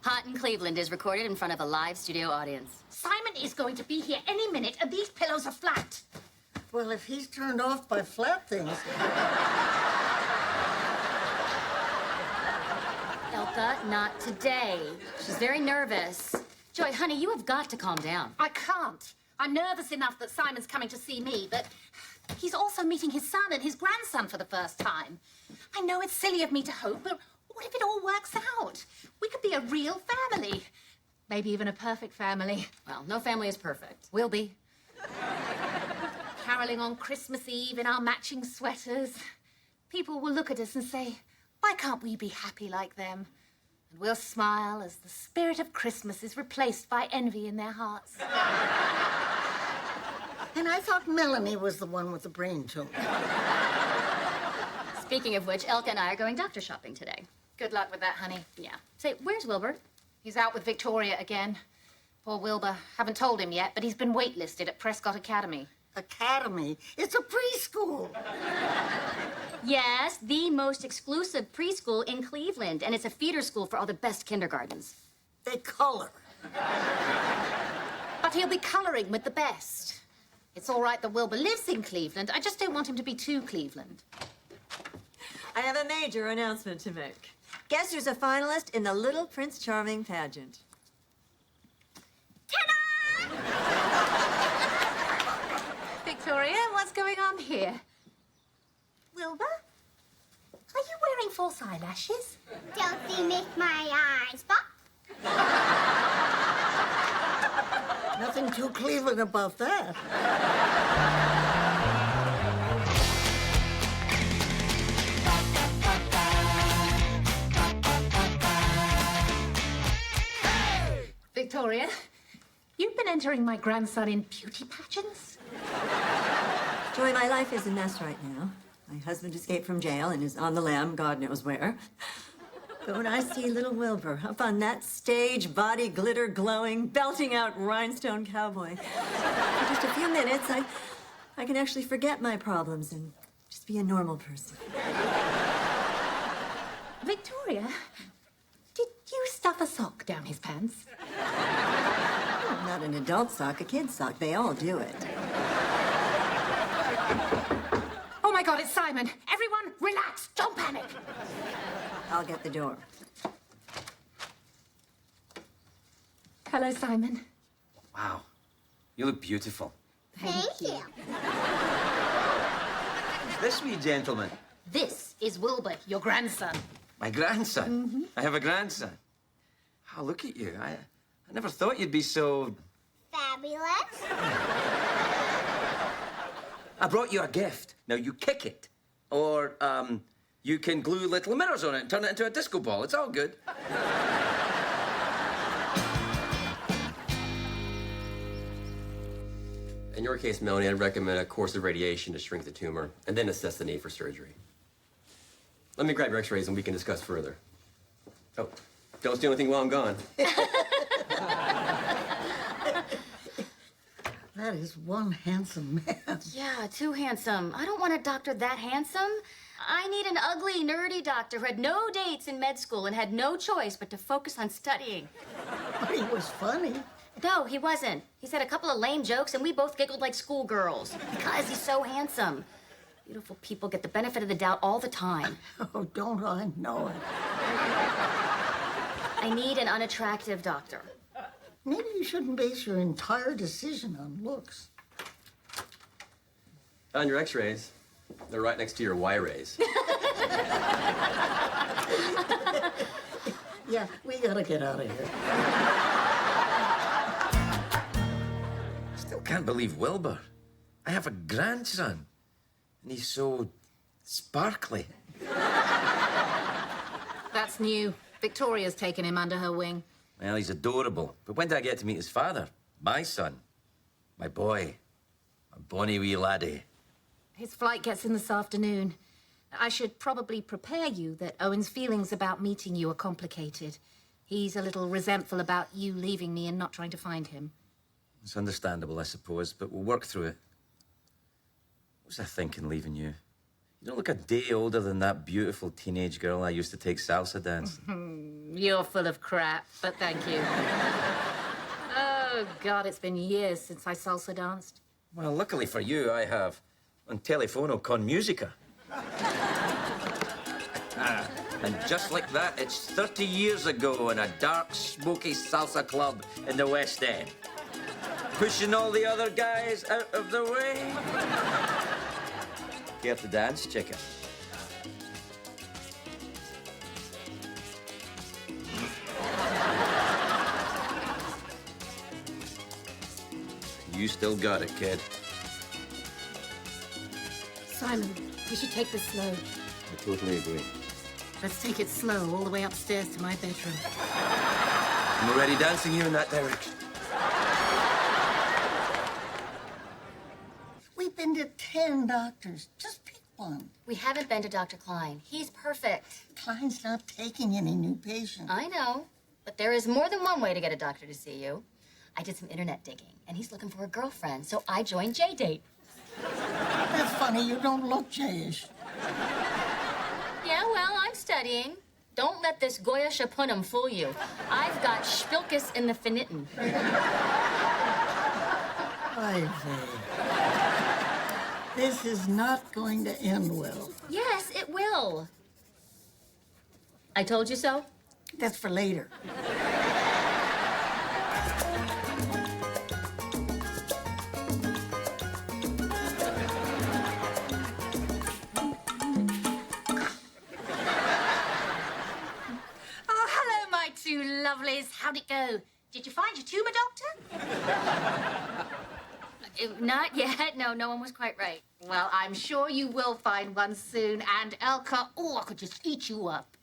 Hot in Cleveland is recorded in front of a live studio audience. Simon is going to be here any minute, and these pillows are flat. Well, if he's turned off by flat things... Elka, not today. She's very nervous. Joy, honey, you have got to calm down. I can't. I'm nervous enough that Simon's coming to see me, but he's also meeting his son and his grandson for the first time. I know it's silly of me to hope, but what if it all works out? We could be a real family. Maybe even a perfect family. Well, no family is perfect. We'll be. Caroling on Christmas Eve in our matching sweaters. People will look at us and say, why can't we be happy like them? And we'll smile as the spirit of Christmas is replaced by envy in their hearts. And I thought Melanie was the one with the brain tumor. Speaking of which, Elka and I are going doctor shopping today. Good luck with that, honey. Yeah. Say, where's Wilbur? He's out with Victoria again. Poor Wilbur. Haven't told him yet, but he's been waitlisted at Prescott Academy. Academy? It's a preschool. Yes, the most exclusive preschool in Cleveland, and it's a feeder school for all the best kindergartens. They color. But he'll be coloring with the best. It's all right that Wilbur lives in Cleveland. I just don't want him to be too Cleveland. I have a major announcement to make. Guess who's a finalist in the Little Prince Charming pageant? Ta-da! Victoria, what's going on here? Wilbur? Are you wearing false eyelashes? Don't they make my eyes pop? Nothing too Cleveland about that. Victoria, you've been entering my grandson in beauty pageants? Joy, my life is a mess right now. My husband escaped from jail and is on the lam, God knows where. But when I see little Wilbur up on that stage, body glitter glowing, belting out Rhinestone Cowboy, for just a few minutes, I can actually forget my problems and just be a normal person. Victoria, did you stuff a sock down his pants? Oh, not an adult sock, a kid's sock. They all do it. Oh my God, it's Simon. Everyone, relax. Don't panic. I'll get the door. Hello, Simon. Wow. You look beautiful. Thank you. Who's this wee gentleman? This is Wilbur, your grandson. My grandson? Mm-hmm. I have a grandson. Oh, look at you. I never thought you'd be so... Fabulous. I brought you a gift. Now, you kick it. Or, you can glue little mirrors on it and turn it into a disco ball. It's all good. In your case, Melanie, I'd recommend a course of radiation to shrink the tumor and then assess the need for surgery. Let me grab your x-rays and we can discuss further. Oh, don't steal anything while I'm gone. That is one handsome man. Yeah, too handsome. I don't want a doctor that handsome. I need an ugly, nerdy doctor who had no dates in med school and had no choice but to focus on studying. But he was funny. No, he wasn't. He said a couple of lame jokes, and we both giggled like schoolgirls because he's so handsome. Beautiful people get the benefit of the doubt all the time. Oh, don't I know it. I need an unattractive doctor. Maybe you shouldn't base your entire decision on looks. On your x-rays, they're right next to your y-rays. Yeah, we gotta get out of here. Still can't believe Wilbur. I have a grandson. And he's so sparkly. That's new. Victoria's taken him under her wing. Well, he's adorable. But when did I get to meet his father? My son. My boy. My bonny wee laddie. His flight gets in this afternoon. I should probably prepare you that Owen's feelings about meeting you are complicated. He's a little resentful about you leaving me and not trying to find him. It's understandable, I suppose, but we'll work through it. What was I thinking leaving you? You don't look a day older than that beautiful teenage girl I used to take salsa dancing. You're full of crap, but thank you. Oh, God, it's been years since I salsa danced. Well, luckily for you, I have on Telefono con Musica. And just like that, it's 30 years ago in a dark, smoky salsa club in the West End. Pushing all the other guys out of the way. Care to dance, chicken? You still got it, kid. Simon, we should take this slow. I totally agree. Let's take it slow all the way upstairs to my bedroom. I'm already dancing you in that direction. We've been to 10 doctors. Just pick one. We haven't been to Dr. Klein. He's perfect. Klein's not taking any new patients. I know, but there is more than one way to get a doctor to see you. I did some internet digging, and he's looking for a girlfriend, so I joined J-Date. That's funny, you don't look Jayish. Yeah, well, I'm studying. Don't let this Goya Shapunum fool you. I've got Spilkus in the Finitten. Ivy. This is not going to end well. Yes, it will. I told you so? That's for later. Oh, hello, my two lovelies. How'd it go? Did you find your tumour, doctor? Not yet. No, no one was quite right. Well, I'm sure you will find one soon. And Elka, oh, I could just eat you up.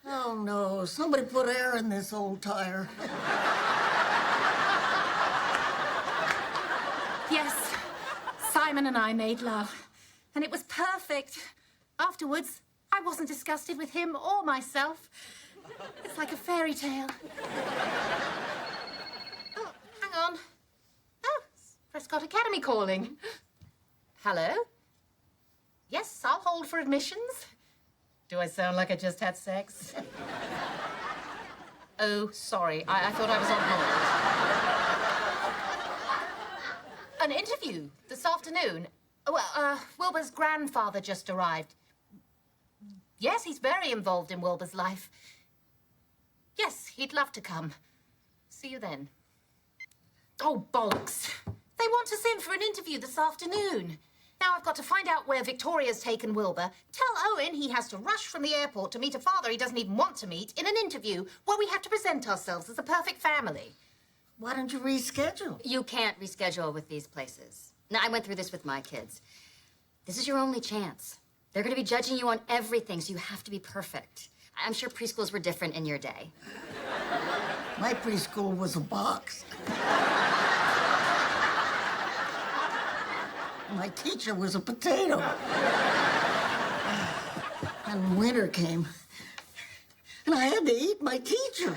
Oh, no. Somebody put air in this old tire. Yes, Simon and I made love, and it was perfect. Afterwards, I wasn't disgusted with him or myself. It's like a fairy tale. Oh, hang on. Oh, it's Prescott Academy calling. Hello? Yes, I'll hold for admissions. Do I sound like I just had sex? Oh, sorry. I thought I was on hold. An interview this afternoon. Well, Wilbur's grandfather just arrived. Yes, he's very involved in Wilbur's life. Yes, he'd love to come. See you then. Oh, bollocks. They want us in for an interview this afternoon. Now I've got to find out where Victoria's taken Wilbur, tell Owen he has to rush from the airport to meet a father he doesn't even want to meet in an interview where we have to present ourselves as a perfect family. Why don't you reschedule? You can't reschedule with these places. Now, I went through this with my kids. This is your only chance. They're going to be judging you on everything, so you have to be perfect. I'm sure preschools were different in your day. My preschool was a box. My teacher was a potato. And winter came, and I had to eat my teacher.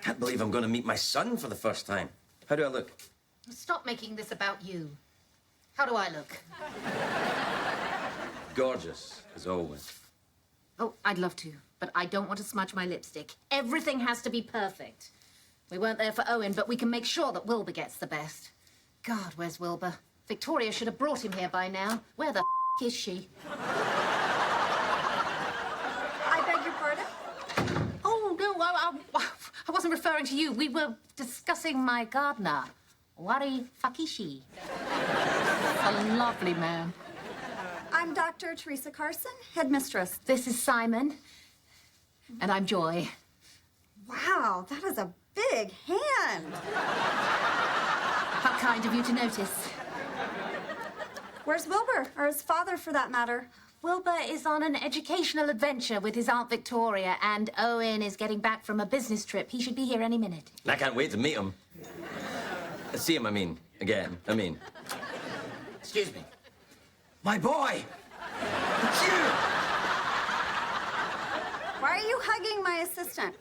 Can't believe I'm going to meet my son for the first time. How do I look? Stop making this about you. How do I look? Gorgeous, as always. Oh, I'd love to, but I don't want to smudge my lipstick. Everything has to be perfect. We weren't there for Owen, but we can make sure that Wilbur gets the best. God, where's Wilbur? Victoria should have brought him here by now. Where the is she? I beg your pardon? Oh, no, I wasn't referring to you. We were discussing my gardener. Wari Fakishi. A lovely man. I'm Dr. Teresa Carson, headmistress. This is Simon. And I'm Joy. Wow, that is a big hand. How kind of you to notice. Where's Wilbur, or his father for that matter? Wilbur is on an educational adventure with his Aunt Victoria, and Owen is getting back from a business trip. He should be here any minute. I can't wait to meet him. See him, again. Excuse me. My boy! It's you! Why are you hugging my assistant?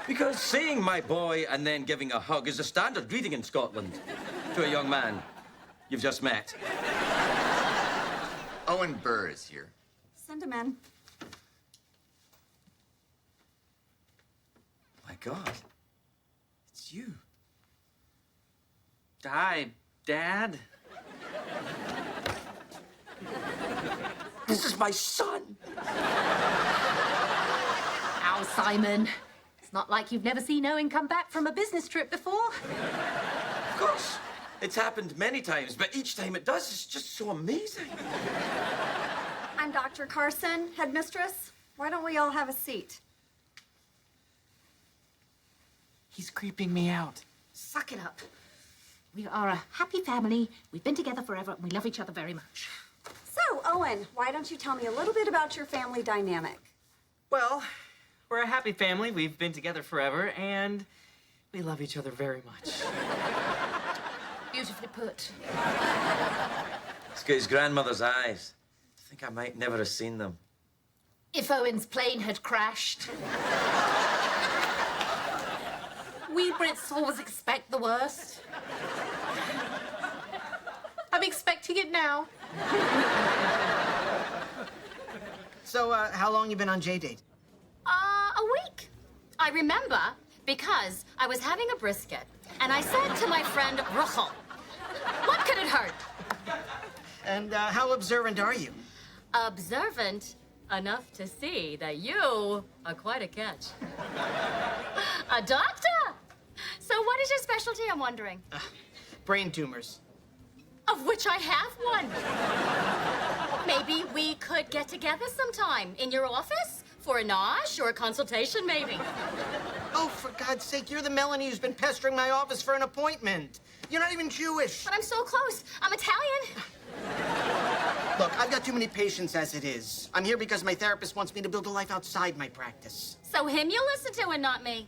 Because saying my boy and then giving a hug is a standard greeting in Scotland to a young man you've just met. Owen Burr is here. Send him in. My God, it's you. Hi, Dad. This is my son. Ow, Simon. It's not like you've never seen Owen come back from a business trip before. Of course, it's happened many times, but each time it does, it's just so amazing. I'm Dr. Carson, headmistress. Why don't we all have a seat? He's creeping me out. Suck it up. We are a happy family. We've been together forever, and we love each other very much. So, Owen, why don't you tell me a little bit about your family dynamic? Well, we're a happy family. We've been together forever, and we love each other very much. Beautifully put. He's got his grandmother's eyes. I think I might never have seen them. If Owen's plane had crashed. We Brits always expect the worst. I'm expecting it now. So, how long you been on J-Date? A week. I remember because I was having a brisket, and I said to my friend, Ruchel, what could it hurt? And how observant are you? Observant enough to see that you are quite a catch. A doctor? So what is your specialty, I'm wondering? Brain tumors. Of which I have one. Maybe we could get together sometime in your office for a nosh or a consultation, maybe. Oh, for God's sake, you're the Melanie who's been pestering my office for an appointment. You're not even Jewish. But I'm so close. I'm Italian. Look, I've got too many patients as it is. I'm here because my therapist wants me to build a life outside my practice. So him you listen to and not me.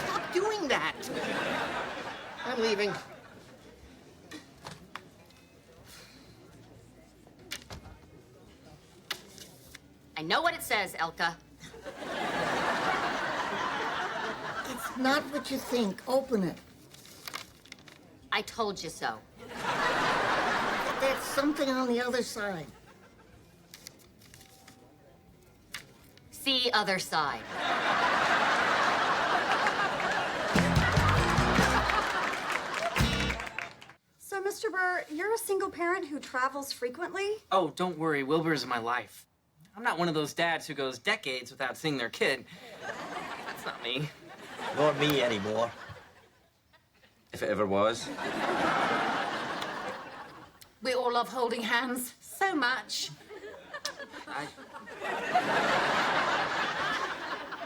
Stop doing that. I'm leaving. I know what it says, Elka. It's not what you think. Open it. I told you so. There's something on the other side. See other side. So, Mr. Burr, you're a single parent who travels frequently? Oh, don't worry. Wilbur's in my life. I'm not one of those dads who goes decades without seeing their kid. That's not me. Nor me anymore. If it ever was. We all love holding hands so much.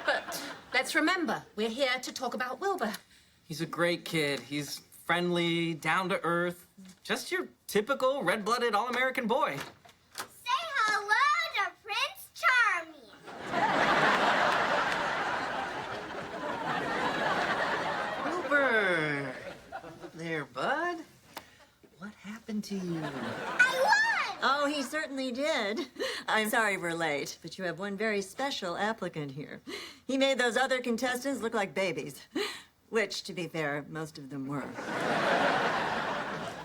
But let's remember, we're here to talk about Wilbur. He's a great kid. He's friendly, down to earth. Just your typical red-blooded all-American boy. Say hello to Prince Charming. Wilbur! There, bud. What happened to you? I won! Oh, he certainly did. I'm sorry we're late, but you have one very special applicant here. He made those other contestants look like babies, which, to be fair, most of them were.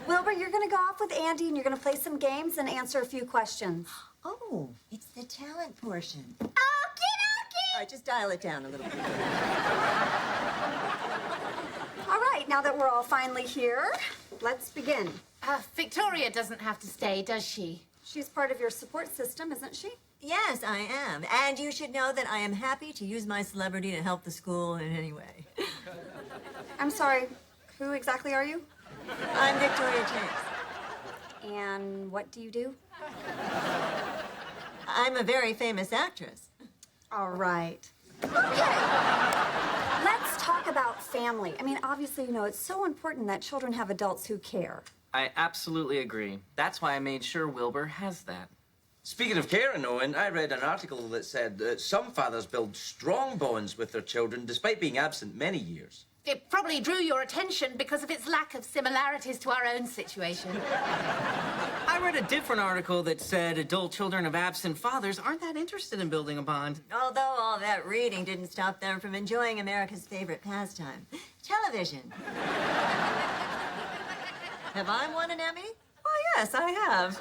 Wilbur, you're going to go off with Andy and you're going to play some games and answer a few questions. Oh, it's the talent portion. Okie dokie! All right, just dial it down a little bit. All right, now that we're all finally here, let's begin. Victoria doesn't have to stay, does she? She's part of your support system, isn't she? Yes, I am. And you should know that I am happy to use my celebrity to help the school in any way. I'm sorry, who exactly are you? I'm Victoria Chase. And what do you do? I'm a very famous actress. All right. Okay. Let's talk about family. I mean, obviously, you know, it's so important that children have adults who care. I absolutely agree. That's why I made sure Wilbur has that. Speaking of caring, Owen, I read an article that said that some fathers build strong bonds with their children despite being absent many years. It probably drew your attention because of its lack of similarities to our own situation. I read a different article that said adult children of absent fathers aren't that interested in building a bond. Although all that reading didn't stop them from enjoying America's favorite pastime, television. Have I won an Emmy? Oh, yes, I have.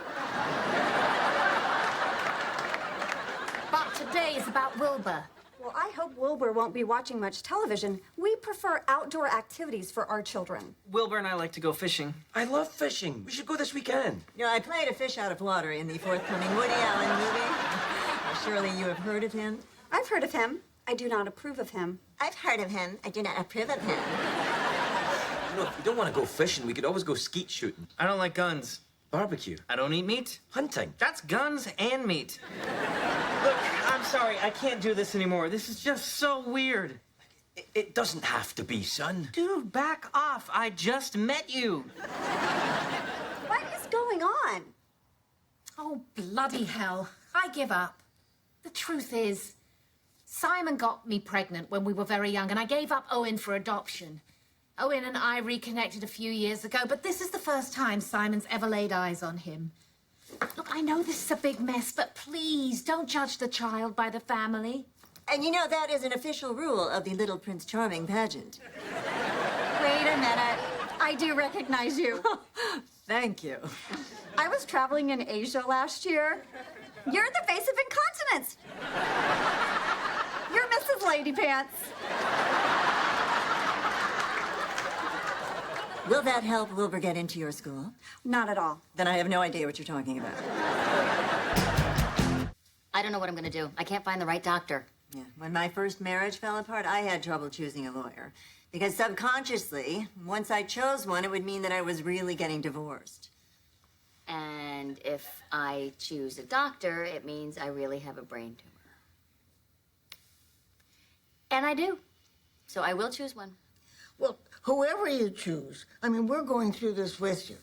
But today is about Wilbur. Well, I hope Wilbur won't be watching much television. We prefer outdoor activities for our children. Wilbur and I like to go fishing. I love fishing. We should go this weekend. You know, I played a fish out of water in the forthcoming Woody Allen movie. Surely you have heard of him? I've heard of him. I do not approve of him. I've heard of him. I do not approve of him. You know, if we don't want to go fishing, we could always go skeet shooting. I don't like guns. Barbecue. I don't eat meat. Hunting. That's guns and meat. Look, I'm sorry, I can't do this anymore. This is just so weird. It doesn't have to be, son. Dude, back off. I just met you. What is going on? Oh, bloody hell. I give up. The truth is, Simon got me pregnant when we were very young, and I gave up Owen for adoption. Owen and I reconnected a few years ago, but this is the first time Simon's ever laid eyes on him. Look, I know this is a big mess, but please don't judge the child by the family. And you know, that is an official rule of the Little Prince Charming pageant. Wait a minute. I do recognize you. Thank you. I was traveling in Asia last year. You're the face of incontinence. You're Mrs. Ladypants. Will that help Wilbur get into your school? Not at all. Then I have no idea what you're talking about. I don't know what I'm gonna do. I can't find the right doctor. Yeah. When my first marriage fell apart, I had trouble choosing a lawyer. Because subconsciously, once I chose one, it would mean that I was really getting divorced. And if I choose a doctor, it means I really have a brain tumor. And I do. So I will choose one. Well, whoever you choose, I mean, we're going through this with you.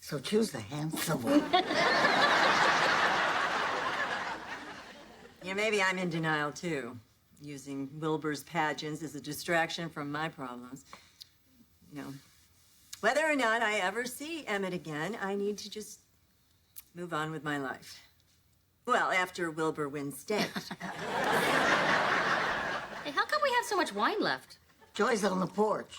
So choose the handsome one. Yeah, maybe I'm in denial, too. Using Wilbur's pageants as a distraction from my problems. You know, whether or not I ever see Emmett again, I need to just move on with my life. Well, after Wilbur wins state. Hey, how come we have so much wine left? Joy's on the porch.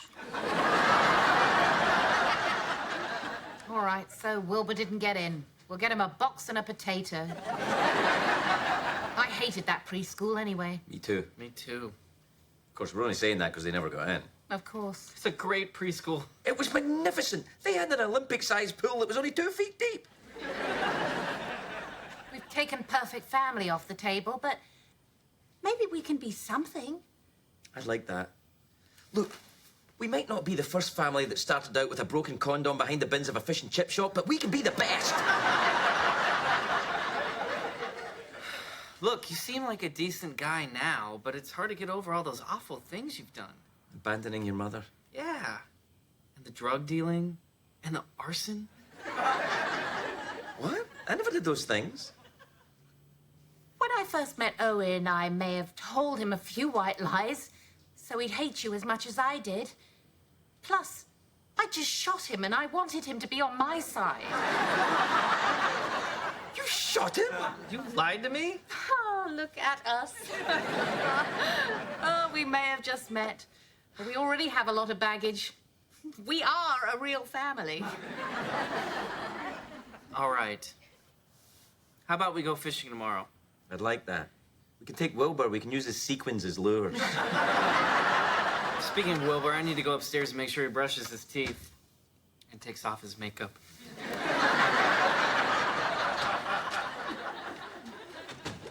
All right, so Wilbur didn't get in. We'll get him a box and a potato. I hated that preschool anyway. Me too. Me too. Of course, we're only saying that because they never got in. Of course. It's a great preschool. It was magnificent. They had an Olympic-sized pool that was only 2 feet deep. We've taken perfect family off the table, but maybe we can be something. I like that. Look, we might not be the first family that started out with a broken condom behind the bins of a fish and chip shop, but we can be the best. Look, you seem like a decent guy now, but it's hard to get over all those awful things you've done. Abandoning your mother. Yeah. And the drug dealing. And the arson. What? I never did those things. When I first met Owen, I may have told him a few white lies, so he'd hate you as much as I did. Plus, I just shot him and I wanted him to be on my side. You shot him? You lied to me? Oh, look at us. Oh, we may have just met, but we already have a lot of baggage. We are a real family. All right. How about we go fishing tomorrow? I'd like that. We can take Wilbur. We can use his sequins as lures. Speaking of Wilbur, I need to go upstairs and make sure he brushes his teeth and takes off his makeup.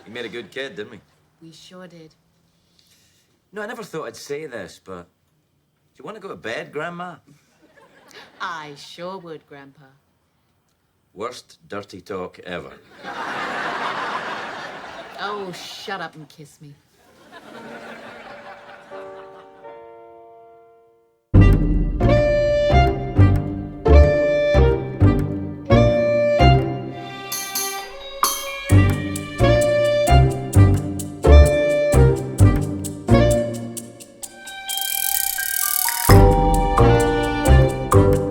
We made a good kid, didn't we? We sure did. No, I never thought I'd say this, but do you want to go to bed, Grandma? I sure would, Grandpa. Worst dirty talk ever. Oh, shut up and kiss me.